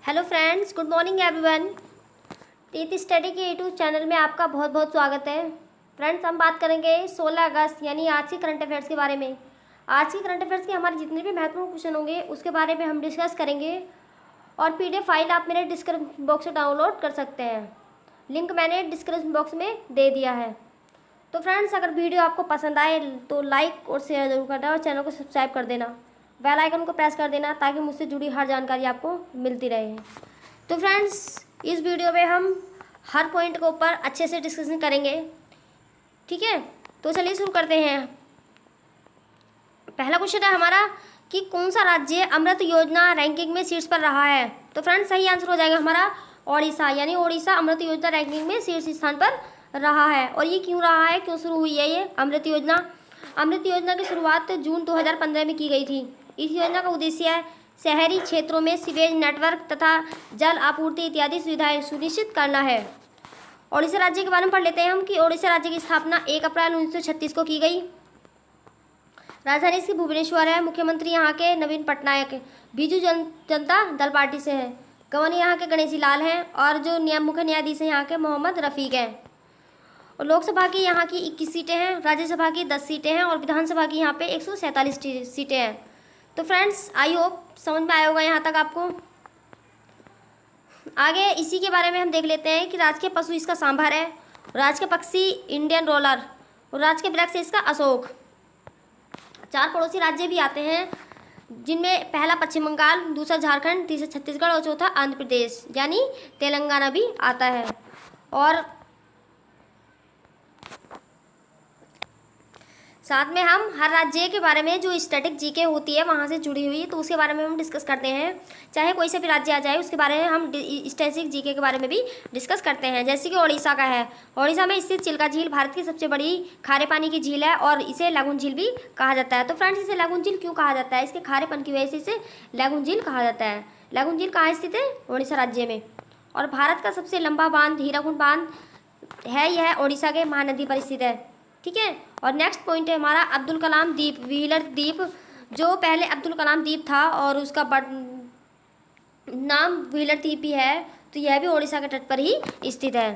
Hello friends, good morning everyone. Teeth study के YouTube channel में आपका बहुत बहुत स्वागत है। फ्रेंड्स, हम बात करेंगे 16 अगस्त यानी आज की करंट अफेयर्स के बारे में। आज की करंट अफेयर्स के हमारे जितने भी महत्वपूर्ण क्वेश्चन होंगे उसके बारे में हम डिस्कस करेंगे और पीडीएफ फाइल आप मेरे डिस्क्रिप्शन बॉक्स से डाउनलोड कर सकते हैं। लिंक मैंने डिस्क्रिप्शन बॉक्स में दे दिया है। तो फ्रेंड्स, अगर वीडियो आपको पसंद आए तो लाइक और शेयर जरूर करना और चैनल को सब्सक्राइब कर देना, बेल आइकन को प्रेस कर देना ताकि मुझसे जुड़ी हर जानकारी आपको मिलती रहे। तो फ्रेंड्स, इस वीडियो में हम हर पॉइंट के ऊपर अच्छे से डिस्कशन करेंगे, ठीक है। तो चलिए शुरू करते हैं। पहला क्वेश्चन है हमारा कि कौन सा राज्य अमृत योजना रैंकिंग में शीर्ष पर रहा है। तो फ्रेंड्स, सही आंसर हो जाएगा हमारा ओडिशा, यानी ओडिशा अमृत योजना रैंकिंग में शीर्ष स्थान पर रहा है। और ये क्यों रहा है, क्यों शुरू हुई है ये अमृत योजना। अमृत योजना की शुरुआत जून 2015 में की गई थी। इस योजना का उद्देश्य है शहरी क्षेत्रों में सीवेज नेटवर्क तथा जल आपूर्ति इत्यादि सुविधाएं सुनिश्चित करना है। ओडिशा राज्य के बारे में पढ़ लेते हैं हम कि ओडिशा राज्य की स्थापना 1 अप्रैल 1936 को की गई। राजधानी इसकी भुवनेश्वर है। मुख्यमंत्री यहाँ के नवीन पटनायक बीजू जनता दल पार्टी से है। गवर्नर यहाँ के गणेशी लाल हैं और जो मुख्य न्यायाधीश हैं यहाँ के मोहम्मद रफ़ीक हैं। और लोकसभा की यहाँ की 21 सीटें हैं, राज्यसभा की 10 सीटें हैं और विधानसभा की यहाँ पे 147 सीटें हैं। तो फ्रेंड्स, आई होप समझ में आया होगा यहाँ तक आपको। आगे इसी के बारे में हम देख लेते हैं कि राजकीय पशु इसका सांभर है, राजकीय पक्षी इंडियन रोलर और राजकीय वृक्ष इसका अशोक। 4 पड़ोसी राज्य भी आते हैं जिनमें पहला पश्चिम बंगाल, दूसरा झारखंड, तीसरा छत्तीसगढ़ और चौथा आंध्र प्रदेश यानी तेलंगाना भी आता है। और साथ में हम हर राज्य के बारे में जो स्टैटिक जीके होती है वहाँ से जुड़ी हुई, तो उसके बारे में हम डिस्कस करते हैं। चाहे कोई से भी राज्य आ जाए उसके बारे में हम स्टैटिक जीके के बारे में भी डिस्कस करते हैं। जैसे कि ओडिशा का है। ओडिशा में स्थित चिल्का झील भारत की सबसे बड़ी खारे पानी की झील है और इसे लैगून झील भी कहा जाता है। तो फ्रेंड्स, इसे लैगून झील क्यों कहा जाता है, इसके खारेपन की वजह से इसे लैगून झील कहा जाता है। लैगून झील कहाँ स्थित है, ओडिशा राज्य में। और भारत का सबसे लंबा बांध हीराकुंड बांध है, यह ओडिशा के महानदी पर स्थित है, ठीक है। और नेक्स्ट पॉइंट है हमारा अब्दुल कलाम द्वीप, व्हीलर द्वीप, जो पहले अब्दुल कलाम द्वीप था और उसका नाम व्हीलर द्वीप ही है। तो यह भी ओडिशा के तट पर ही स्थित है।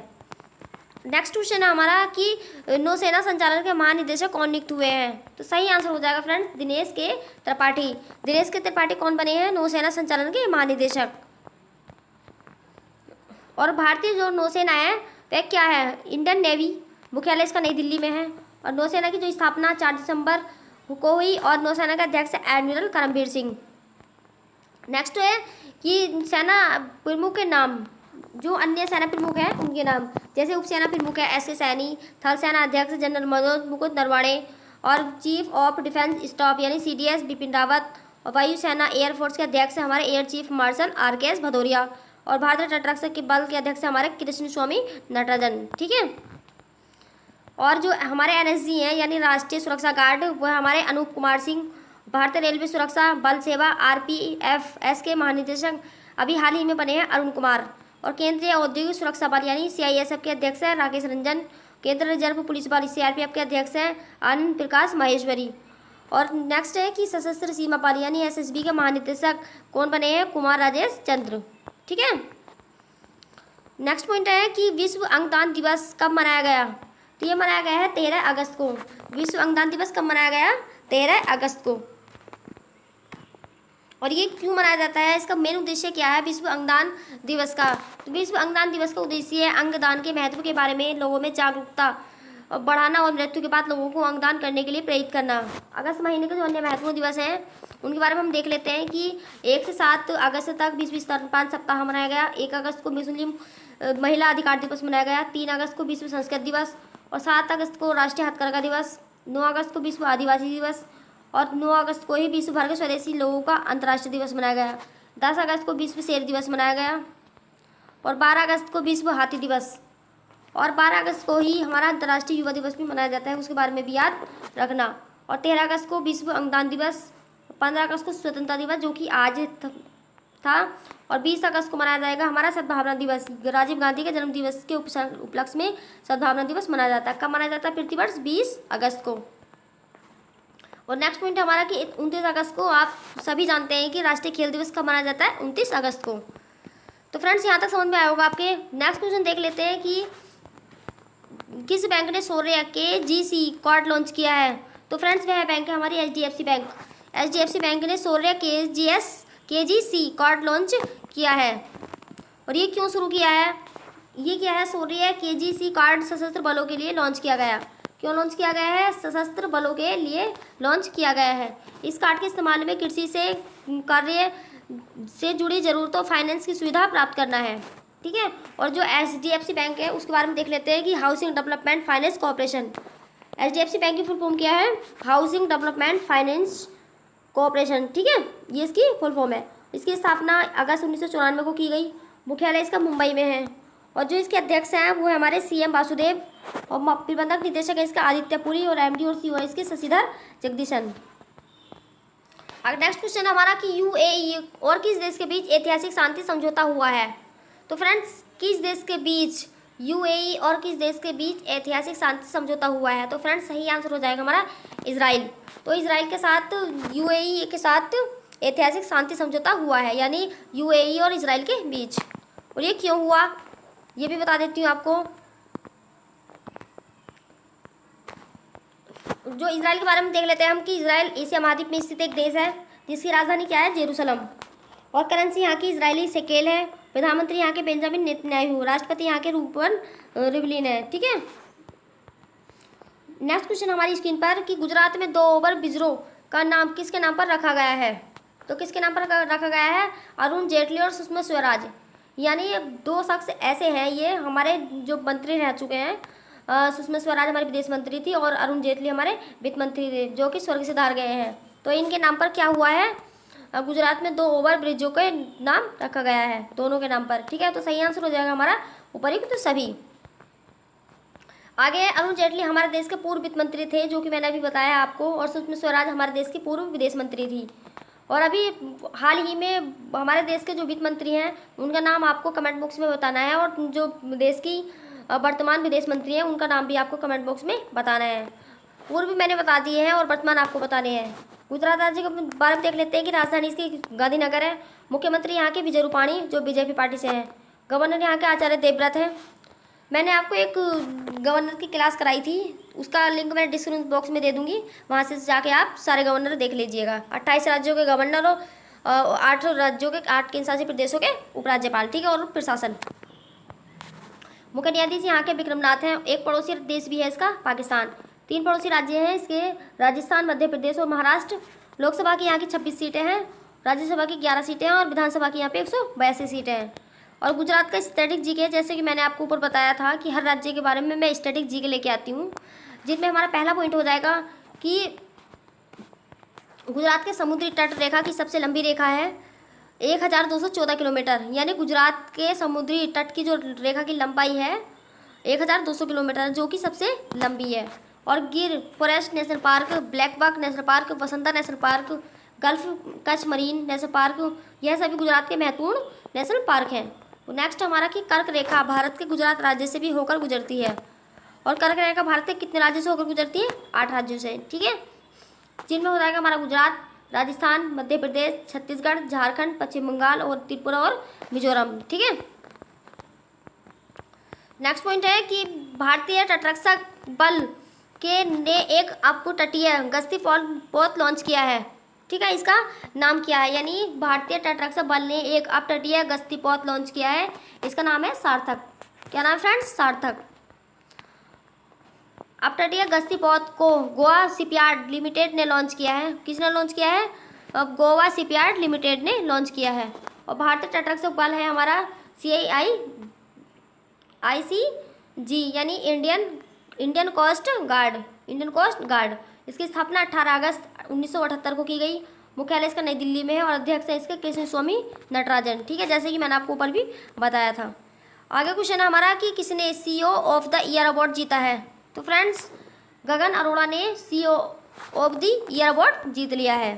नेक्स्ट क्वेश्चन है हमारा कि नौसेना संचालन के महानिदेशक कौन नियुक्त हुए हैं। तो सही आंसर हो जाएगा फ्रेंड्स दिनेश के त्रिपाठी। दिनेश के त्रिपाठी कौन बने हैं, नौसेना संचालन के महानिदेशक। और भारतीय जो नौसेना है वह क्या है, इंडियन नेवी, मुख्यालय इसका नई दिल्ली में है। और नौसेना की जो स्थापना 4 दिसंबर को हुई और नौसेना के अध्यक्ष एडमिरल करमबीर सिंह। नेक्स्ट है कि सेना प्रमुख के नाम, जो अन्य सेना प्रमुख हैं उनके नाम, जैसे उप सेना प्रमुख है एस के सैनी, थल सेना अध्यक्ष जनरल मनोज मुकुंद नरवणे और चीफ ऑफ डिफेंस स्टाफ यानी CDS बिपिन रावत। और वायुसेना एयरफोर्स के अध्यक्ष हमारे air chief marshal RKS Bhadauria. और भारतीय तटरक्षक के बल के अध्यक्ष हमारे कृष्ण स्वामी नटराजन, ठीक है। और जो हमारे NSG हैं यानी राष्ट्रीय सुरक्षा गार्ड, वह हमारे अनूप कुमार सिंह। भारतीय रेलवे सुरक्षा बल सेवा RPFS के महानिदेशक अभी हाल ही में बने हैं अरुण कुमार। और केंद्रीय औद्योगिक सुरक्षा बल यानी CISF के अध्यक्ष हैं राकेश रंजन। केंद्रीय रिजर्व पुलिस बल CRPF के अध्यक्ष हैं आनंद प्रकाश माहेश्वरी। और नेक्स्ट है कि सशस्त्र सीमा बल यानी SSB के महानिदेशक कौन बने हैं, कुमार राजेश चंद्र, ठीक है। नेक्स्ट पॉइंट है कि विश्व अंगदान दिवस कब मनाया गया। तो ये मनाया गया है 13 अगस्त को। विश्व अंगदान दिवस कब मनाया गया, 13 अगस्त को। और ये क्यों मनाया जाता है, इसका मेन उद्देश्य क्या है विश्व अंगदान दिवस का। तो विश्व अंगदान दिवस का उद्देश्य है अंगदान के महत्व के बारे में लोगों में जागरूकता बढ़ाना और मृत्यु के बाद लोगों को अंगदान करने के लिए प्रेरित करना। अगस्त महीने के जो अन्य महत्वपूर्ण दिवस हैं उनके बारे में हम देख लेते हैं कि 1 से 7 अगस्त तक विश्व स्तनपान सप्ताह मनाया गया। 1 अगस्त को मुस्लिम महिला अधिकार दिवस मनाया गया। 3 अगस्त को विश्व संस्कृत दिवस और 7 अगस्त को राष्ट्रीय हथकरघा दिवस। 9 अगस्त को विश्व आदिवासी दिवस और 9 अगस्त को ही विश्व भर के स्वदेशी लोगों का अंतर्राष्ट्रीय दिवस मनाया गया। 10 अगस्त को विश्व शेर दिवस मनाया गया और 12 अगस्त को विश्व हाथी दिवस और 12 अगस्त को ही हमारा अंतर्राष्ट्रीय युवा दिवस भी मनाया जाता है, उसके बारे में भी याद रखना। और 13 अगस्त को विश्व अंगदान दिवस, 15 अगस्त को स्वतंत्रता दिवस जो कि आज था और 20 अगस्त को मनाया जाएगा हमारा सद्भावना दिवस। राजीव गांधी के जन्म दिवस के उपलक्ष्य में सद्भावना दिवस मनाया जाता है। कब मनाया जाता है, प्रतिवर्ष 20 अगस्त को। और नेक्स्ट पॉइंट हमारा कि 29 अगस्त को आप सभी जानते हैं कि राष्ट्रीय खेल दिवस कब मनाया जाता है, 29 अगस्त को। तो फ्रेंड्स यहाँ तक समझ में आया होगा आपके। नेक्स्ट क्वेश्चन देख लेते हैं कि किस बैंक ने सौर्य KGC कार्ड लॉन्च किया है। तो फ्रेंड्स वह बैंक है हमारी HDFC बैंक। HDFC बैंक ने सौर्य KGC कार्ड लॉन्च किया है। और ये क्यों शुरू किया है, ये क्या है, सौर्य KGC कार्ड सशस्त्र बलों के लिए लॉन्च किया गया। क्यों लॉन्च किया गया है, सशस्त्र बलों के लिए लॉन्च किया गया है। इस कार्ड के इस्तेमाल में कृषि से कार्य से जुड़ी ज़रूरतों फाइनेंस की सुविधा प्राप्त करना है, ठीक है। और जो HDFC बैंक है उसके बारे में देख लेते हैं कि housing development finance corporation. HDFC bank की फुल फॉर्म क्या है, हाउसिंग डेवलपमेंट फाइनेंस कॉर्पोरेशन, ठीक है, ये इसकी फुल फॉर्म है। इसकी स्थापना अगस्त 1994 को की गई। मुख्यालय इसका मुंबई में है और जो इसके अध्यक्ष हैं वो है हमारे CM वासुदेव और प्रबंधक निदेशक है इसका आदित्य पुरी और MD और CEO है इसके शशिधर जगदीशन। अगर नेक्स्ट क्वेश्चन हमारा कि UAE और किस देश के बीच ऐतिहासिक शांति समझौता हुआ है। तो फ्रेंड्स किस देश के बीच, UAE और किस देश के बीच ऐतिहासिक शांति समझौता हुआ है। तो फ्रेंड्स सही आंसर हो जाएगा हमारा इजराइल। तो इजराइल के साथ UAE के साथ ऐतिहासिक शांति समझौता हुआ है, यानी UAE और इजराइल के बीच। और ये क्यों हुआ ये भी बता देती हूँ आपको। जो इजराइल के बारे में देख लेते हैं हम कि इजराइल एशिया महाद्वीप में स्थित एक देश है जिसकी राजधानी क्या है, जेरूसलम। और करेंसी यहाँ की इजरायली शेकेल है। प्रधानमंत्री यहाँ के बेंजामिन नेतन्याहू, राष्ट्रपति यहाँ के रूपन रिवलिन है, ठीक है। नेक्स्ट क्वेश्चन हमारी स्क्रीन पर कि गुजरात में 2 ओवर ब्रिजों का नाम किसके नाम पर रखा गया है। तो किसके नाम पर रखा गया है, अरुण जेटली और सुषमा स्वराज, यानी ये 2 शख्स ऐसे हैं, ये हमारे जो मंत्री रह चुके हैं। सुषमा स्वराज हमारी विदेश मंत्री थी और अरुण जेटली हमारे वित्त मंत्री थे जो कि स्वर्ग से धार गए हैं। तो इनके नाम पर क्या हुआ है, गुजरात में 2 ओवर ब्रिजों के नाम रखा गया है, दोनों के नाम पर, ठीक है। तो सही आंसर हो जाएगा हमारा उपयुक्त तो सभी। आगे अरुण जेटली हमारे देश के पूर्व वित्त मंत्री थे जो कि मैंने अभी बताया आपको, और सुषमा स्वराज हमारे देश की पूर्व विदेश मंत्री थी। और अभी हाल ही में हमारे देश के जो वित्त मंत्री हैं उनका नाम आपको कमेंट बॉक्स में बताना है, और जो देश की वर्तमान विदेश मंत्री हैं उनका नाम भी आपको कमेंट बॉक्स में बताना है। पूर्व भी मैंने बता दिए हैं और वर्तमान आपको बताने हैं। गुजरात राज्य के बारे में देख लेते हैं कि राजधानी इसकी गांधीनगर है। मुख्यमंत्री यहाँ के विजय रूपाणी जो BJP पार्टी से हैं। गवर्नर यहाँ के आचार्य देवव्रत हैं। मैंने आपको एक गवर्नर की क्लास कराई थी, उसका लिंक मैं डिस्क्रिप्शन बॉक्स में दे दूंगी, वहाँ से जाके आप सारे गवर्नर देख लीजिएगा। 28 राज्यों के गवर्नर और 8 राज्यों के 8 केंद्रशासित प्रदेशों के उपराज्यपाल, ठीक है, और प्रशासन। मुख्य न्यायाधीश यहाँ के विक्रमनाथ हैं। एक पड़ोसी देश भी है इसका पाकिस्तान। 3 पड़ोसी राज्य हैं इसके, राजस्थान, मध्य प्रदेश और महाराष्ट्र। लोकसभा की यहाँ की 26 सीटें हैं, राज्यसभा की 11 सीटें हैं और विधानसभा की यहाँ पे 182 सीटें हैं। और गुजरात का स्टैटिक जीके, जैसे कि मैंने आपको ऊपर बताया था कि हर राज्य के बारे में मैं स्टैटिक जीके लेके आती हूँ, जिसमें हमारा पहला पॉइंट हो जाएगा कि गुजरात के समुद्री तट रेखा की सबसे लंबी रेखा है 1214 किलोमीटर, यानी गुजरात के समुद्री तट की जो रेखा की लंबाई है 1200 किलोमीटर, जो कि सबसे लंबी है। और Gir forest national park, black buck national park, Vasanta national park, gulf Kutch marine national park, यह सभी गुजरात के महत्वपूर्ण नेशनल पार्क हैं। नेक्स्ट हमारा कि कर्क रेखा भारत के गुजरात राज्य से भी होकर गुजरती है। और कर्क रेखा भारत के कितने राज्यों से होकर गुजरती है, 8 राज्यों से, ठीक है, जिनमें हो जाएगा हमारा गुजरात, राजस्थान, मध्य प्रदेश, छत्तीसगढ़, झारखंड, पश्चिम बंगाल और त्रिपुरा और मिजोरम, ठीक है। नेक्स्ट पॉइंट है कि भारतीय तटरक्षक बल के ने एक अपतटीय गश्ती पोत लॉन्च किया है, ठीक है, इसका नाम क्या है, यानी भारतीय तटरक्षक बल ने एक अपतटीय गश्ती पोत लॉन्च किया है, इसका नाम है सार्थक। क्या नाम है फ्रेंड्स, सार्थक। अपतटीय गश्ती पोत को गोवा शिपयार्ड लिमिटेड ने लॉन्च किया है। किसने लॉन्च किया है, अब गोवा शिपयार्ड लिमिटेड ने लॉन्च किया है। और भारतीय तटरक्षक बल है हमारा ICG, यानी इंडियन कोस्ट गार्ड। इसकी स्थापना 18 अगस्त 1978 को की गई। मुख्यालय इसका नई दिल्ली में है और अध्यक्ष है इसके कृष्ण स्वामी नटराजन, ठीक है, जैसे कि मैंने आपको ऊपर भी बताया था। आगे क्वेश्चन है हमारा कि किसने CEO of the year award जीता है। तो फ्रेंड्स गगन अरोड़ा ने CEO of the year award जीत लिया है।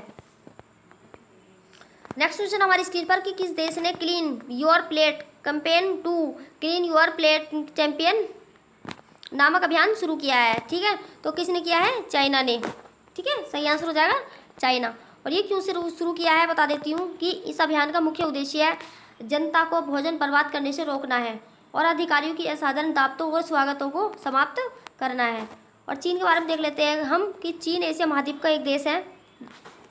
नेक्स्ट क्वेश्चन हमारी स्क्रीन पर कि किस देश ने clean your plate campaign to clean your plate champion नामक अभियान शुरू किया है, ठीक है। तो किसने किया है, चाइना ने, ठीक है, सही आंसर हो जाएगा चाइना। और ये क्यों शुरू किया है बता देती हूँ कि इस अभियान का मुख्य उद्देश्य है जनता को भोजन बर्बाद करने से रोकना है और अधिकारियों की असाधारण दावतों और स्वागतों को समाप्त करना है। और चीन के बारे में देख लेते हैं हम कि चीन एशिया महाद्वीप का एक देश है,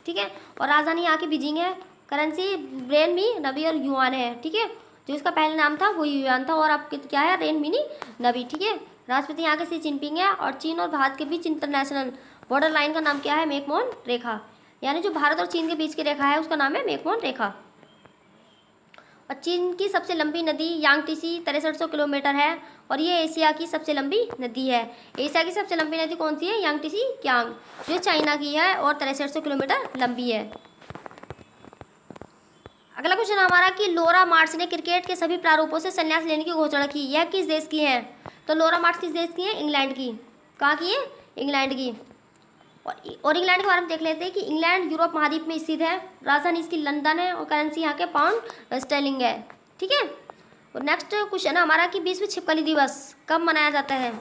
ठीक है, और राजधानी यहाँ की बीजिंग है। करेंसी रेनमी, नबी और युआन है, ठीक है। जो इसका पहला नाम था वो युआन था और अब क्या है, रेनमी नबी, ठीक है। राष्ट्रपति यहाँ के शी जिनपिंग है और चीन और भारत के बीच इंटरनेशनल बॉर्डर लाइन का नाम क्या है, मैकमोहन रेखा। यानी जो भारत और चीन के बीच की रेखा है उसका नाम है मैकमोहन रेखा। और चीन की सबसे लंबी नदी यांगटीसी 6300 किलोमीटर है और ये एशिया की सबसे लंबी नदी है। एशिया की सबसे लंबी नदी कौन सी है, यांगटीसी क्यांग, जो चाइना की है और 6300 किलोमीटर लंबी है। अगला क्वेश्चन हमारा कि लोरा मार्च ने क्रिकेट के सभी प्रारूपों से संन्यास लेने की घोषणा की, यह किस देश की है। तो लोरा मार्च किस देश की है, इंग्लैंड की। कहाँ की है, इंग्लैंड की। और इंग्लैंड के बारे में देख लेते हैं कि इंग्लैंड यूरोप महाद्वीप में स्थित है, राजधानी इसकी लंदन है और करेंसी यहाँ के पाउंड स्टर्लिंग है, ठीक है। और नेक्स्ट क्वेश्चन है हमारा कि विश्व छिपकली दिवस कब मनाया जाता है।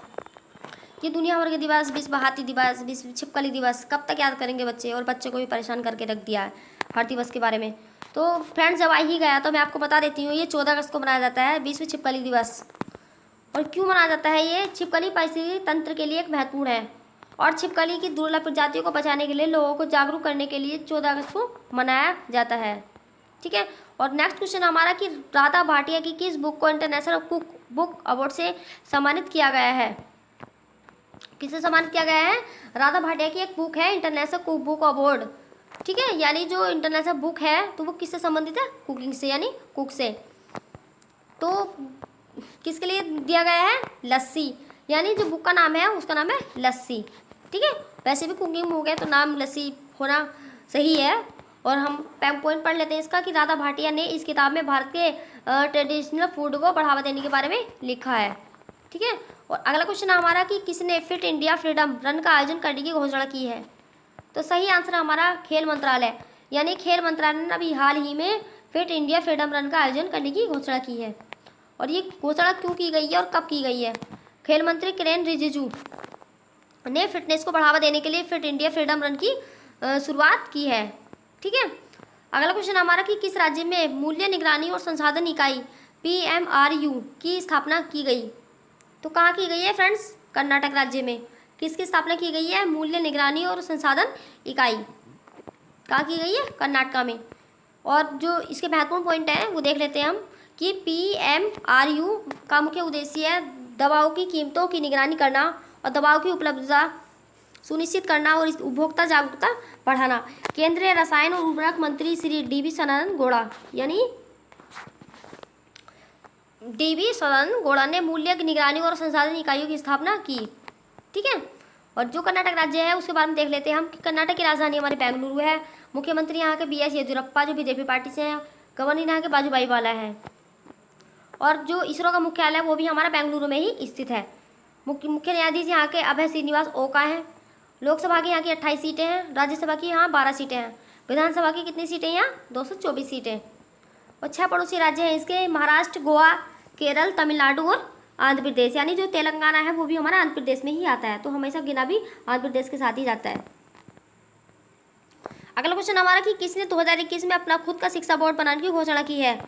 ये दुनिया भर के दिवस, विश्व हाथी दिवस, विश्व छिपकली दिवस कब तक याद करेंगे बच्चे, और बच्चे को भी परेशान करके रख दिया है हर दिवस के बारे में। तो फ्रेंड्स जब आ ही गया तो मैं आपको बता देती हूँ, ये 14 अगस्त को मनाया जाता है विश्व छिपकली दिवस। और क्यों मनाया जाता है ये, छिपकली पारिस्थितिकी तंत्र के लिए एक महत्वपूर्ण है और छिपकली की दुर्लभ प्रजातियों को बचाने के लिए लोगों को जागरूक करने के लिए 14 अगस्त को मनाया जाता है, ठीक है। और नेक्स्ट क्वेश्चन हमारा कि राधा भाटिया की किस बुक को इंटरनेशनल कुक बुक अवार्ड से सम्मानित किया गया है। किससे सम्मानित किया गया है, राधा भाटिया की एक बुक है इंटरनेशनल कुक बुक अवार्ड, ठीक है। यानी जो इंटरनेशनल बुक है तो वो किससे संबंधित है, कुकिंग से, यानी कुक से। तो किसके लिए दिया गया है, लस्सी, यानी जो बुक का नाम है उसका नाम है लस्सी, ठीक है। वैसे भी कुकिंग हो गया तो नाम लस्सी होना सही है। और हम पॉइंट पढ़ लेते हैं इसका कि राधा भाटिया ने इस किताब में भारत के ट्रेडिशनल फूड को बढ़ावा देने के बारे में लिखा है, ठीक है। और अगला क्वेश्चन हमारा कि किसने फिट इंडिया फ्रीडम रन का आयोजन करने की घोषणा की है। तो सही आंसर हमारा खेल मंत्रालय, यानी खेल मंत्रालय ने अभी हाल ही में फिट इंडिया फ्रीडम रन का आयोजन करने की घोषणा की है। और ये घोषणा क्यों की गई है और कब की गई है। खेल मंत्री किरेन रिजिजू ने फिटनेस को बढ़ावा देने के लिए फिट इंडिया फ्रीडम रन की शुरुआत की है, ठीक है। अगला क्वेश्चन हमारा कि किस राज्य में मूल्य निगरानी और संसाधन इकाई PMRU की स्थापना की गई। तो कहाँ की गई है फ्रेंड्स, कर्नाटक राज्य में। किसकी स्थापना की गई है, मूल्य निगरानी और संसाधन इकाई कहाँ की गई है, कर्नाटक में। और जो इसके महत्वपूर्ण पॉइंट हैं वो देख लेते हैं हम कि PMRU का मुख्य उद्देश्य है दवाओं की कीमतों की निगरानी करना और दवाओं की उपलब्धता सुनिश्चित करना और उपभोक्ता जागरूकता बढ़ाना। केंद्रीय रसायन और उर्वरक मंत्री श्री DV सदानंद गौड़ा, यानी DV सदानंद गौड़ा ने मूल्य की निगरानी और संसाधन इकाइयों की स्थापना की, ठीक है। और जो कर्नाटक राज्य है उसके बारे में देख लेते हैं हम कि कर्नाटक की राजधानी हमारी बेंगलुरु है। मुख्यमंत्री यहाँ के BS येदियुरप्पा जो BJP पार्टी से हैं। गवर्नर यहाँ के वाजुभाई वाला है। और जो इसरो का मुख्यालय वो भी हमारा बेंगलुरु में ही स्थित है। मुख्य न्यायाधीश यहाँ के अभय श्रीनिवास ओका हैं। लोकसभा की यहाँ की 28 सीटें हैं, राज्यसभा की यहाँ 12 सीटें हैं, विधानसभा की कितनी सीटें यहाँ 224 सीटें। और 6 पड़ोसी राज्य हैं इसके, महाराष्ट्र, गोवा, केरल, तमिलनाडु और आंध्र प्रदेश। यानी जो तेलंगाना है वो भी हमारा आंध्र प्रदेश में ही आता है, तो हमेशा गिना भी आंध्र प्रदेश के साथ ही जाता है। अगला क्वेश्चन हमारा कि किसने 2021 में अपना खुद का शिक्षा बोर्ड बनाने की घोषणा की है।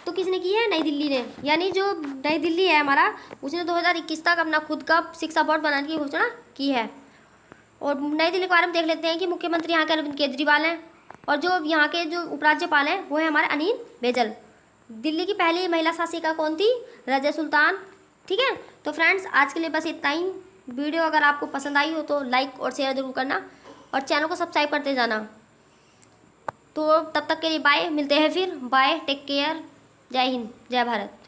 तो किसने की है, नई दिल्ली ने। यानी जो नई दिल्ली है हमारा उसने 2021 तक अपना खुद का शिक्षा बोर्ड बनाने की घोषणा की है। और नई दिल्ली के बारे में देख लेते हैं कि मुख्यमंत्री यहाँ के अरविंद केजरीवाल हैं और जो यहाँ के जो उपराज्यपाल हैं वो है हमारे अनिल बैजल। दिल्ली की पहली महिला शासिका कौन थी, रज़िया सुल्तान, ठीक है। तो फ्रेंड्स आज के लिए बस इतना ही। वीडियो अगर आपको पसंद आई हो तो लाइक और शेयर जरूर करना और चैनल को सब्सक्राइब करते जाना। तो तब तक के लिए बाय, मिलते हैं फिर, बाय, टेक केयर, जय हिंद, जय भारत।